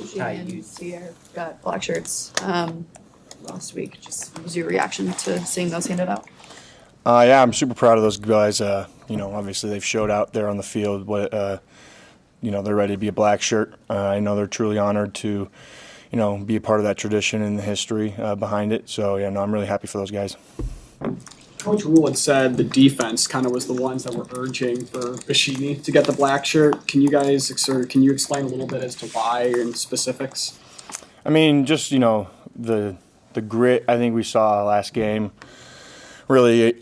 Shane and Sierra got black shirts last week. Just what was your reaction to seeing those handed out? Yeah, I'm super proud of those guys. Obviously they've showed out there on the field what they're ready to be a black shirt. I know they're truly honored to, be a part of that tradition and the history behind it. So, I'm really happy for those guys. Coach Rule had said the defense kind of was the ones that were urging for Bashini to get the black shirt. Can you explain a little bit as to why and specifics? I mean, just, the grit I think we saw last game really,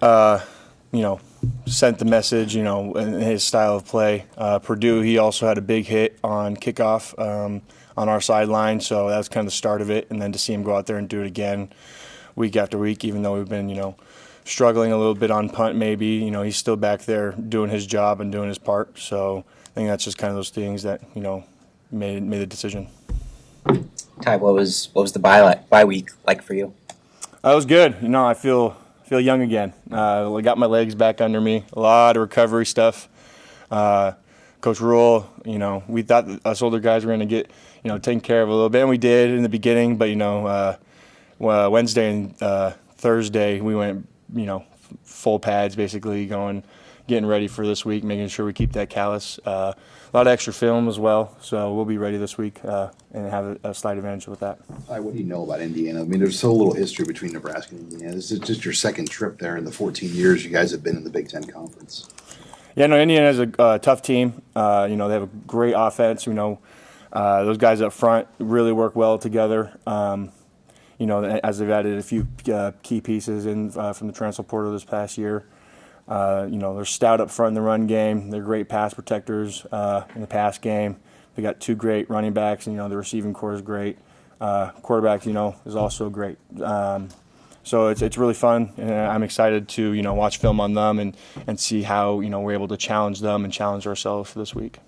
sent the message, in his style of play. Purdue, he also had a big hit on kickoff on our sideline, so that was kind of the start of it. And then to see him go out there and do it again week after week, even though we've been, struggling a little bit on punt maybe, he's still back there doing his job and doing his part. So I think that's just kind of those things that, made the decision. Ty, what was the bye week like for you? It was good. I feel young again. I got my legs back under me. A lot of recovery stuff. Coach Rule, we thought that us older guys were going to get, taken care of a little bit, and we did in the beginning. But Wednesday and Thursday we went, full pads, basically getting ready for this week, making sure we keep that callus. A lot of extra film as well, so we'll be ready this week and have a slight advantage with that. What do you know about Indiana? I mean, there's so little history between Nebraska and Indiana. This is just your second trip there in the 14 years you guys have been in the Big Ten Conference. Yeah, no, Indiana is a tough team. They have a great offense. Those guys up front really work well together. As they've added a few key pieces in from the transfer portal this past year. They're stout up front in the run game. They're great pass protectors in the pass game. They got two great running backs, and the receiving core is great. Quarterback, is also great. So it's really fun, and I'm excited to watch film on them and see how we're able to challenge them and challenge ourselves for this week.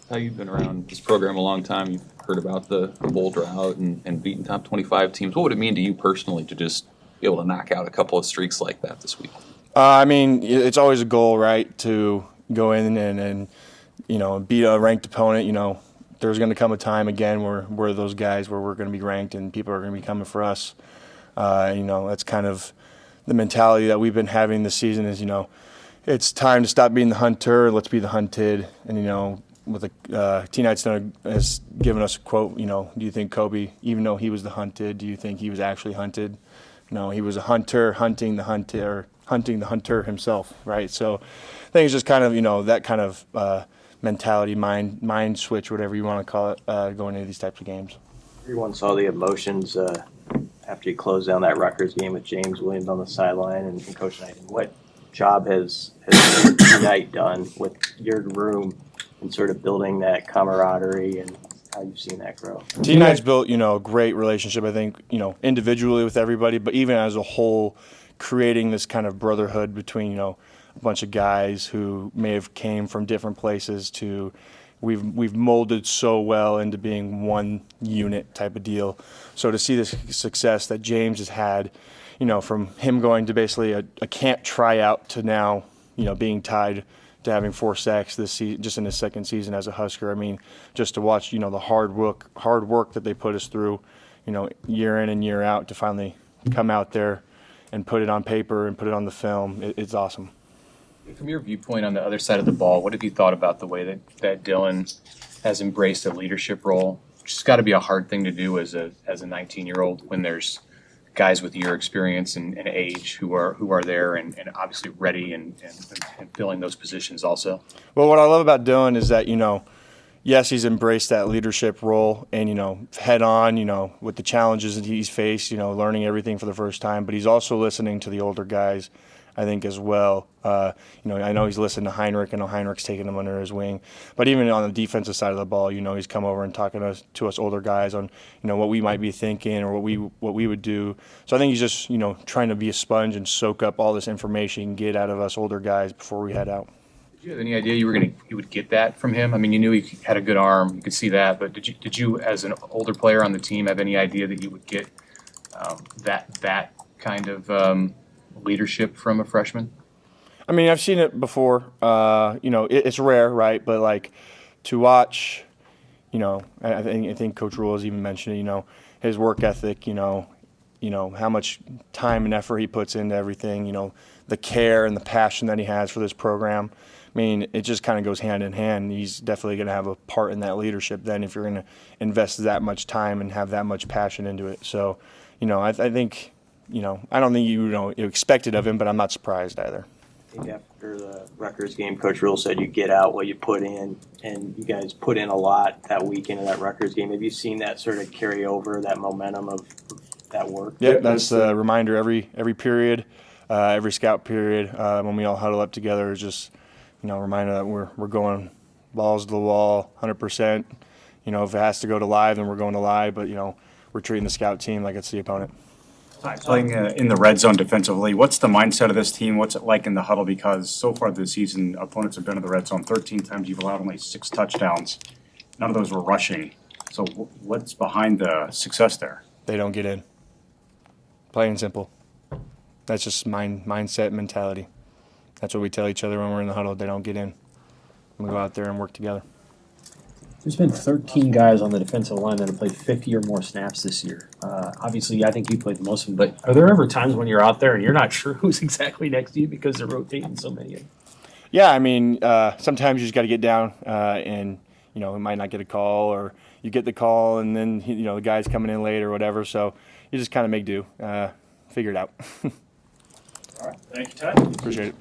How you've been around this program a long time. You've heard about the bowl drought and beating top 25 teams. What would it mean to you personally to just be able to knock out a couple of streaks like that this week? It's always a goal, right, to go in and beat a ranked opponent. There's going to come a time again where we're those guys where we're going to be ranked and people are going to be coming for us. That's kind of the mentality that we've been having this season is, it's time to stop being the hunter, let's be the hunted. And, with T. Knightstone has given us a quote, do you think Kobe, even though he was the hunted, do you think he was actually hunted? No, he was a hunter hunting the hunter himself, right? So I think it's just kind of, that kind of mentality, mind switch, whatever you want to call it, going into these types of games. Everyone saw the emotions after you closed down that Rutgers game with James Williams on the sideline and Coach Knight. What job has Knight done with your room and sort of building that camaraderie and how you've seen that grow? T. Knight's built, a great relationship, I think, individually with everybody, but even as a whole, creating this kind of brotherhood between, a bunch of guys who may have came from different places to we've molded so well into being one unit type of deal. So to see the success that James has had, from him going to basically a camp tryout to now, being tied to having 4 sacks this season, just in his second season as a Husker. I mean, just to watch, the hard work that they put us through, year in and year out to finally come out there and put it on paper and put it on the film. It's awesome. From your viewpoint on the other side of the ball, what have you thought about the way that Dylan has embraced a leadership role? It's got to be a hard thing to do as a 19-year-old when there's guys with your experience and age who are there and obviously ready and filling those positions also. Well, what I love about Dylan is that, yes, he's embraced that leadership role and, head on, with the challenges that he's faced, learning everything for the first time, but he's also listening to the older guys, I think, as well. I know he's listened to Heinrich. I know Heinrich's taken him under his wing. But even on the defensive side of the ball, he's come over and talking to us older guys on, what we might be thinking or what we would do. So I think he's just, trying to be a sponge and soak up all this information and get out of us older guys before we head out. Did you have any idea you would get that from him? I mean, you knew he had a good arm. You could see that. But did you, as an older player on the team, have any idea that you would get that kind of leadership from a freshman? I mean, I've seen it before. It's rare, right? But to watch, I think Coach Rule has even mentioned it, his work ethic, how much time and effort he puts into everything, the care and the passion that he has for this program. I mean, it just kind of goes hand in hand. He's definitely going to have a part in that leadership then if you're going to invest that much time and have that much passion into it. So, I think, I don't think you expect it of him, but I'm not surprised either. I think after the Rutgers game, Coach Rule said you get out what you put in, and you guys put in a lot that weekend in that Rutgers game. Have you seen that sort of carry over, that momentum of that work? Yep, that's a reminder every period, every scout period, when we all huddle up together is just, a reminder that we're going balls to the wall, 100%. If it has to go to live, then we're going to live, but, we're treating the scout team like it's the opponent. Playing in the red zone defensively, what's the mindset of this team? What's it like in the huddle? Because so far this season, opponents have been in the red zone 13 times. You've allowed only 6 touchdowns. None of those were rushing. So what's behind the success there? They don't get in. Plain and simple. That's just mindset, mentality. That's what we tell each other when we're in the huddle. They don't get in. We go out there and work together. There's been 13 guys on the defensive line that have played 50 or more snaps this year. Obviously, I think you played the most of them, but are there ever times when you're out there and you're not sure who's exactly next to you because they're rotating so many of them? Yeah, I mean, sometimes you just got to get down and, we might not get a call or you get the call and then, the guy's coming in late or whatever. So you just kind of make do, figure it out. All right. Thank you, Ted. Appreciate it.